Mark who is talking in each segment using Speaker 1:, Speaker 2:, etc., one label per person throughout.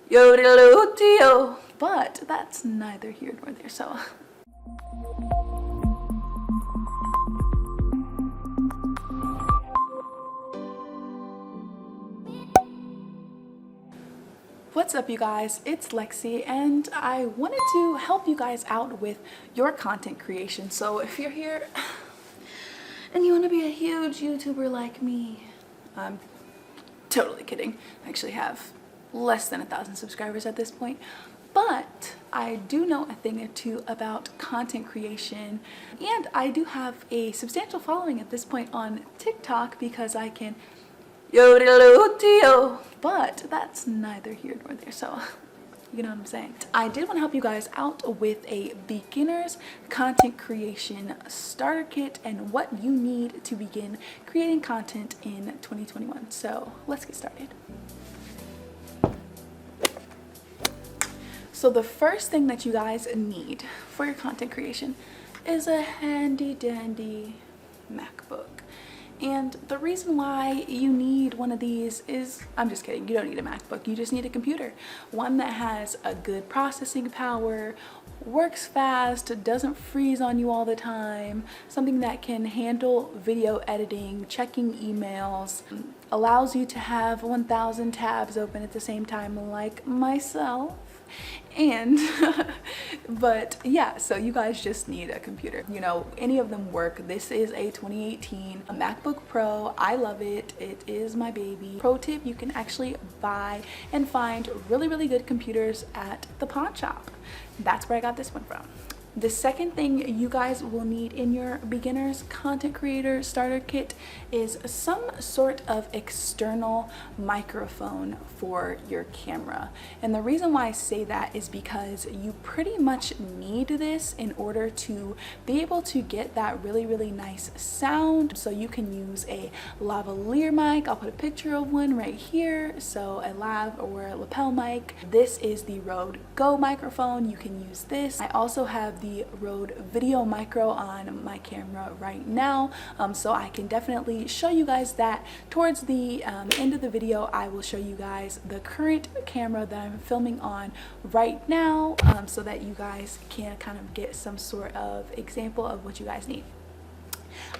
Speaker 1: Yo-diddle-oo-dee-oh. But that's neither here nor there, so. What's up, you guys? It's Lexi, and I wanted to help you guys out with your content creation. So if you're here and you want to be a huge YouTuber like me, I'm totally kidding. I actually have less than 1,000 subscribers at this point, but I do know a thing or two about content creation, and I do have a substantial following at this point on TikTok because I can yo-diddle-oo-dee-oh. But that's neither here nor there, so you know what I'm saying. I did want to help you guys out with a beginner's content creation starter kit and what you need to begin creating content in 2021. So let's get started. So the first thing that you guys need for your content creation is a handy dandy MacBook. And the reason why you need one of these is, I'm just kidding, you don't need a MacBook, you just need a computer. One that has a good processing power, works fast, doesn't freeze on you all the time, something that can handle video editing, checking emails, allows you to have 1,000 tabs open at the same time like myself. And but yeah, so you guys just need a computer. You know, any of them work. This is a 2018 MacBook Pro. I love it. It is my baby. Pro tip, you can actually buy and find really good computers at the pawn shop. That's where I got this one from. The second thing you guys will need in your beginner's content creator starter kit is some sort of external microphone for your camera. And the reason why I say that is because you pretty much need this in order to be able to get that really nice sound. So you can use a lavalier mic. I'll put a picture of one right here. So a lav or a lapel mic. This is the Rode Go microphone. You can use this. I also have the Rode Video Micro on my camera right now, so I can definitely show you guys that. Towards the end of the video, I will show you guys the current camera that I'm filming on right now, so that you guys can kind of get some sort of example of what you guys need.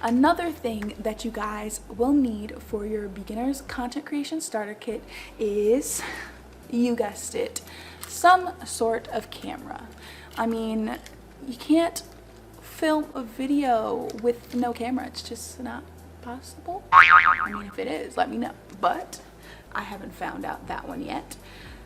Speaker 1: Another thing that you guys will need for your beginner's content creation starter kit is, you guessed it, some sort of camera. I mean, you can't film a video with no camera. It's just not possible. I mean, if it is, let me know. But I haven't found out that one yet.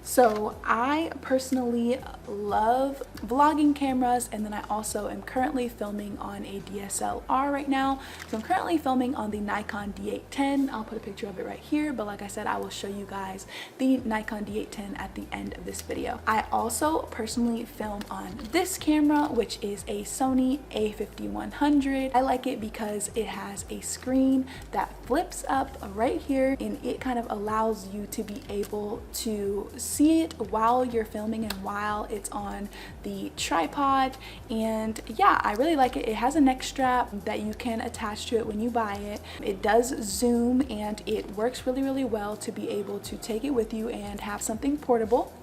Speaker 1: So I personally love vlogging cameras, and then I also am currently filming on a DSLR right now. So I'm currently filming on the Nikon D810. I'll put a picture of it right here, but like I said, I will show you guys the Nikon D810 at the end of this video. I also personally film on this camera, which is a Sony a5100. I like it because it has a screen that flips up right here, and it kind of allows you to be able to see it while you're filming and while it's on the tripod. And yeah, I really like it. It has a neck strap that you can attach to it when you buy it. It does zoom, and it works really well to be able to take it with you and have something portable.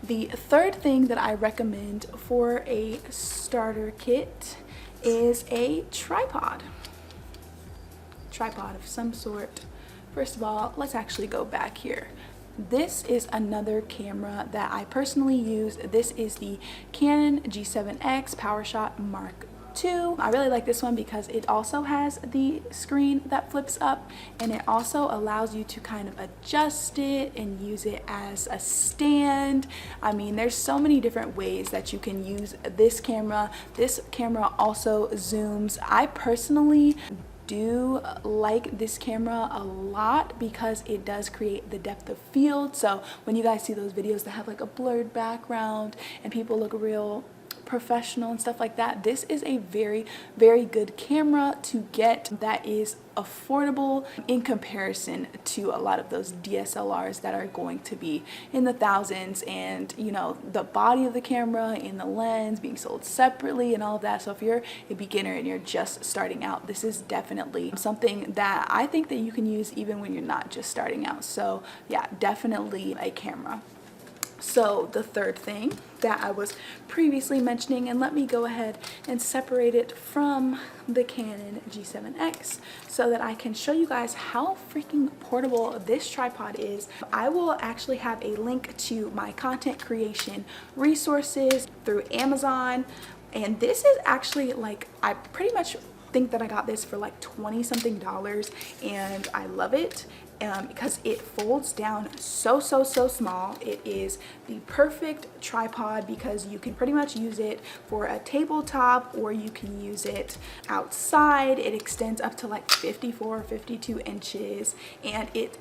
Speaker 1: The third thing that I recommend for a starter kit is a tripod of some sort. First of all, let's actually go back here. This is another camera that I personally use. This is the Canon G7X PowerShot Mark II. I really like this one because it also has the screen that flips up, and it also allows you to kind of adjust it and use it as a stand. I mean, there's so many different ways that you can use this camera. This camera also zooms. I personally do like this camera a lot because it does create the depth of field. So when you guys see those videos that have like a blurred background and people look real professional and stuff like that, this is a very good camera to get that is affordable in comparison to a lot of those DSLRs that are going to be in the thousands, and you know, the body of the camera and the lens being sold separately and all of that. So if you're a beginner and you're just starting out, this is definitely something that I think that you can use even when you're not just starting out. So yeah, definitely a camera. So the third thing that I was previously mentioning, and let me go ahead and separate it from the Canon G7X so that I can show you guys how freaking portable this tripod is. I will actually have a link to my content creation resources through Amazon, and this is actually like, I pretty much think that I got this for like 20 something dollars, and I love it. Because it folds down so small. It is the perfect tripod because you can pretty much use it for a tabletop, or you can use it outside. It extends up to like 54 52 inches, and it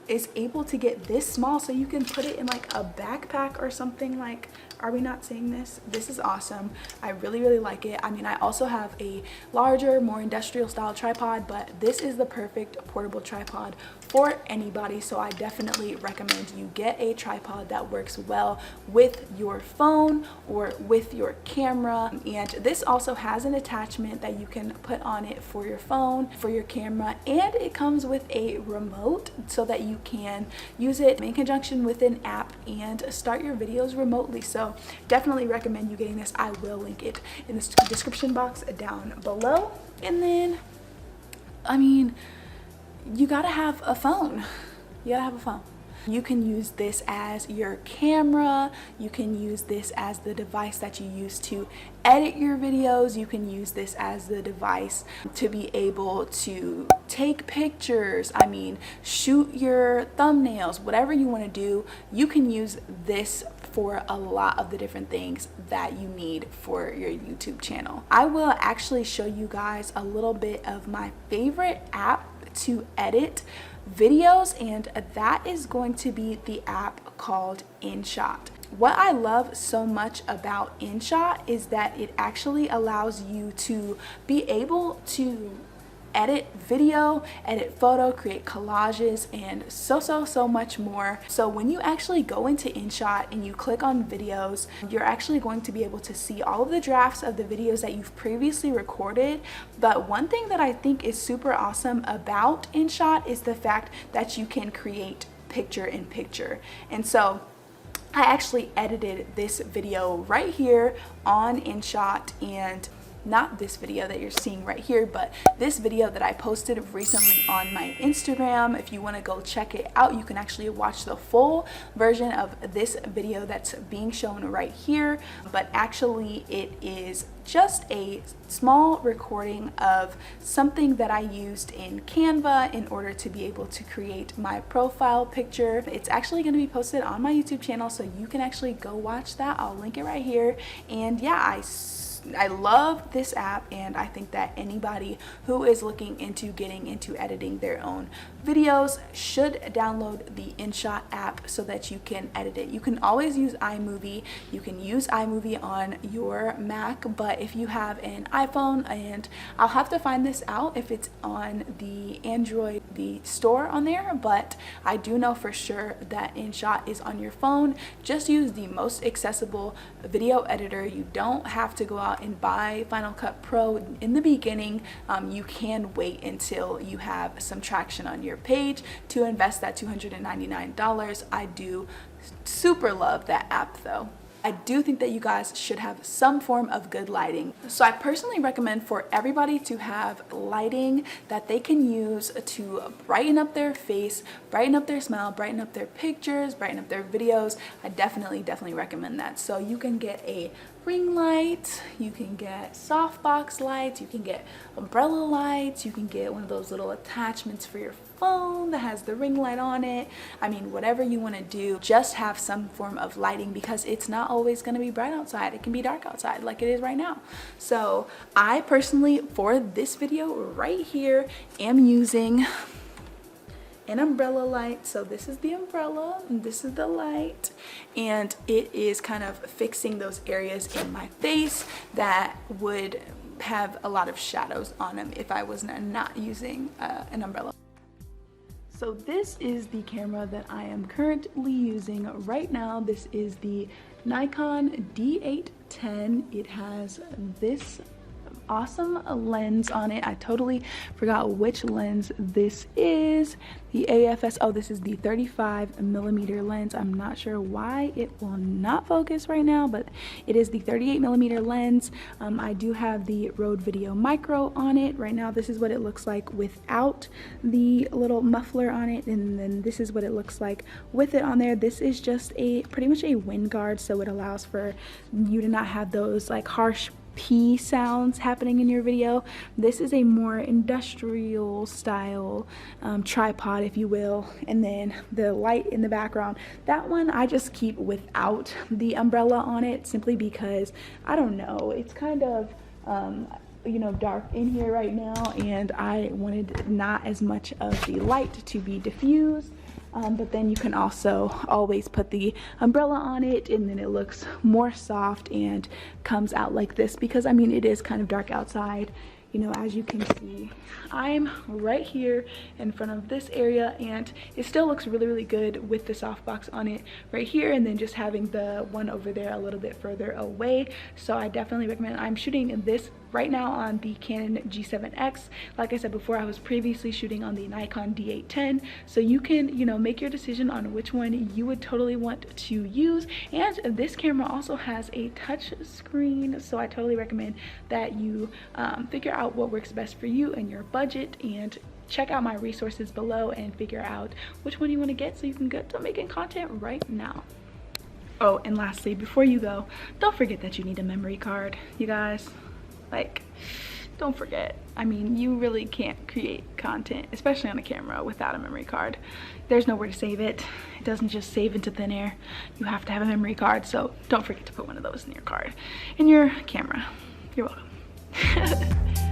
Speaker 1: is able to get this small, so you can put it in like a backpack or something. Like, are we not seeing this? This is awesome. I really like it. I mean, I also have a larger, more industrial style tripod, but this is the perfect portable tripod for anybody. So I definitely recommend you get a tripod that works well with your phone or with your camera. And this also has an attachment that you can put on it for your phone, for your camera, and it comes with a remote so that you can use it in conjunction with an app and start your videos remotely. So definitely recommend you getting this. I will link it in the description box down below. And then, I mean, you gotta have a phone. You gotta have a phone. You can use this as your camera. You can use this as the device that you use to edit your videos. You can use this as the device to be able to take pictures. I mean, shoot your thumbnails, whatever you want to do. You can use this for a lot of the different things that you need for your YouTube channel. I will actually show you guys a little bit of my favorite app to edit videos, and that is going to be the app called Inshot. What I love so much about Inshot is that it actually allows you to be able to edit video, edit photo, create collages, and so much more. So when you actually go into Inshot and you click on videos, you're actually going to be able to see all of the drafts of the videos that you've previously recorded. But one thing that I think is super awesome about Inshot is the fact that you can create picture in picture. And so I actually edited this video right here on Inshot, and not this video that you're seeing right here, but this video that I posted recently on my Instagram. If you want to go check it out, you can actually watch the full version of this video that's being shown right here. But actually it is just a small recording of something that I used in Canva in order to be able to create my profile picture. It's actually going to be posted on my YouTube channel, so you can actually go watch that. I'll link it right here. And yeah, I love this app, and I think that anybody who is looking into getting into editing their own videos should download the Inshot app so that you can edit it. You can always use iMovie. You can use iMovie on your Mac, but if you have an iPhone, and I'll have to find this out if it's on the Android, the store on there, but I do know for sure that Inshot is on your phone. Just use the most accessible video editor. You don't have to go out and buy Final Cut Pro in the beginning. You can wait until you have some traction on your page to invest that $299. I do super love that app though. I do think that you guys should have some form of good lighting. So I personally recommend for everybody to have lighting that they can use to brighten up their face, brighten up their smile, brighten up their pictures, brighten up their videos. I definitely recommend that. So you can get a ring light, you can get softbox lights, you can get umbrella lights, you can get one of those little attachments for your phone that has the ring light on it. I mean, whatever you want to do, just have some form of lighting, because it's not always going to be bright outside. It can be dark outside like it is right now. So I personally, for this video right here, am using an umbrella light. So this is the umbrella and this is the light, and it is kind of fixing those areas in my face that would have a lot of shadows on them if I was not using an umbrella. So this is the camera that I am currently using right now. This is the Nikon D810. It has this awesome lens on it. I totally forgot which lens this is. The AFS, oh, this is the 35mm lens. I'm not sure why it will not focus right now, but it is the 38mm lens. I do have the Rode Video Micro on it. Right now, this is what it looks like without the little muffler on it, and then this is what it looks like with it on there. This is just pretty much a wind guard, so it allows for you to not have those like harsh P sounds happening in your video. This is a more industrial style tripod, if you will. And then the light in the background, that one I just keep without the umbrella on it, simply because I don't know, it's kind of you know, dark in here right now, and I wanted not as much of the light to be diffused. But then you can also always put the umbrella on it, and then it looks more soft and comes out like this, because I mean, it is kind of dark outside. You know, as you can see, I'm right here in front of this area, and it still looks really, really good with the softbox on it right here, and then just having the one over there a little bit further away. So I definitely recommend. I'm shooting this right now on the Canon G7X. Like I said before, I was previously shooting on the Nikon D810, so you can, you know, make your decision on which one you would totally want to use. And this camera also has a touch screen, so I totally recommend that you figure out what works best for you and your budget, and check out my resources below and figure out which one you want to get, so you can get to making content right now. Oh, and lastly, before you go, don't forget that you need a memory card, you guys. Like, don't forget. I mean, you really can't create content, especially on a camera, without a memory card. There's nowhere to save it. It doesn't just save into thin air. You have to have a memory card, so don't forget to put one of those in your card, in your camera. You're welcome.